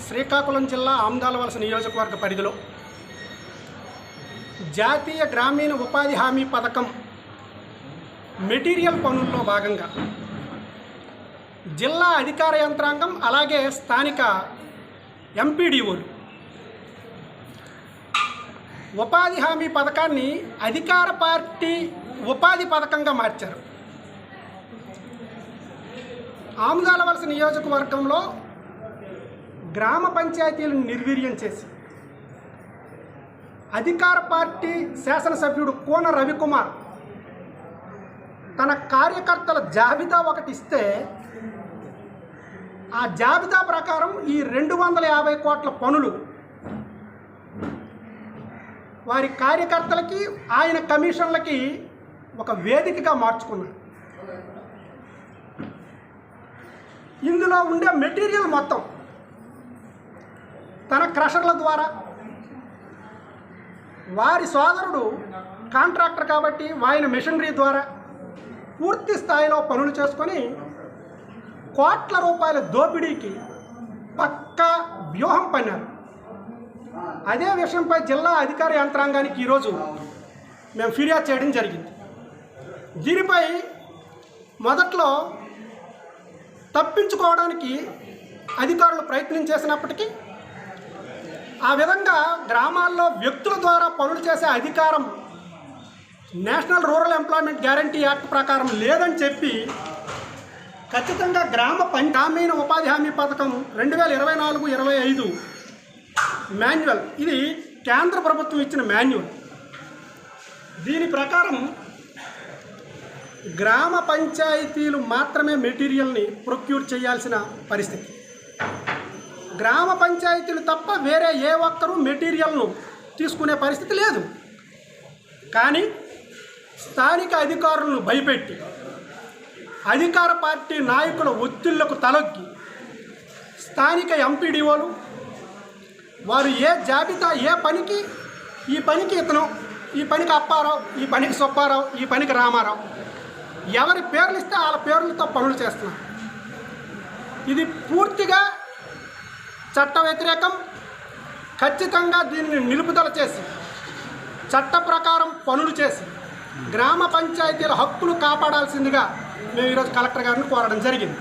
శ్రీకాకుళం జిల్లా ఆమ్దాలవలస నియోజకవర్గ పరిధిలో జాతీయ గ్రామీణ ఉపాధి హామీ పథకం మెటీరియల్ పనుల్లో భాగంగా జిల్లా అధికార యంత్రాంగం అలాగే స్థానిక ఎంపీడీఓలు ఉపాధి హామీ పథకాన్ని అధికార పార్టీ ఉపాధి పథకంగా మార్చారు. ఆమ్దాలవలస నియోజకవర్గంలో గ్రామ పంచాయతీలను నిర్వీర్యం చేసి అధికార పార్టీ శాసనసభ్యుడు కోన రవికుమార్ తన కార్యకర్తల జాబితా ఒకటి ఇస్తే ఆ జాబితా ప్రకారం ఈ 250 కోట్ల పనులు వారి కార్యకర్తలకి ఆయన కమిషన్లకి ఒక వేదికగా మార్చుకున్నారు. ఇందులో ఉండే మెటీరియల్ మొత్తం తన క్రషర్ల ద్వారా వారి సోదరుడు కాంట్రాక్టర్ కాబట్టి ఆయన మెషినరీ ద్వారా పూర్తి స్థాయిలో పనులు చేసుకొని కోట్ల రూపాయల దోపిడీకి పక్కా వ్యూహం పన్నారు. అదే విషయంపై జిల్లా అధికార యంత్రాంగానికి ఈరోజు మేము ఫిర్యాదు చేయడం జరిగింది. దీనిపై మొదట్లో తప్పించుకోవడానికి అధికారులు ప్రయత్నం చేసినప్పటికీ ఆ విధంగా గ్రామాల్లో వ్యక్తుల ద్వారా పనులు చేసే అధికారం national rural employment guarantee act ప్రకారం లేదని చెప్పి ఖచ్చితంగా గ్రామీణ ఉపాధి హామీ పథకం 2024-25 మాన్యువల్, ఇది కేంద్ర ప్రభుత్వం ఇచ్చిన మాన్యువల్. దీని ప్రకారం గ్రామ పంచాయతీలు మాత్రమే మెటీరియల్ని ప్రొక్యూర్ చేయాల్సిన పరిస్థితి. గ్రామ పంచాయతీలు తప్ప వేరే ఏ ఒక్కరూ మెటీరియల్ను తీసుకునే పరిస్థితి లేదు. కానీ స్థానిక అధికారులను భయపెట్టి అధికార పార్టీ నాయకుల ఒత్తిళ్లకు తలొగ్గి స్థానిక ఎంపీడీఓలు వారు ఏ జాబితా ఏ పనికి ఈ పనికి ఇతను, ఈ పనికి అప్పారావు, ఈ పనికి సుబ్బారావు, ఈ పనికి రామారావు ఎవరి పేర్లు ఇస్తే వాళ్ళ పేర్లతో పనులు చేస్తున్నారు. ఇది పూర్తిగా చట్ట వ్యతిరేకం. ఖచ్చితంగా దీన్ని నిలుపుదల చేసి చట్ట ప్రకారం పనులు చేసి గ్రామ పంచాయతీల హక్కులు కాపాడాల్సిందిగా మేము ఈరోజు కలెక్టర్ గారిని కోరడం జరిగింది.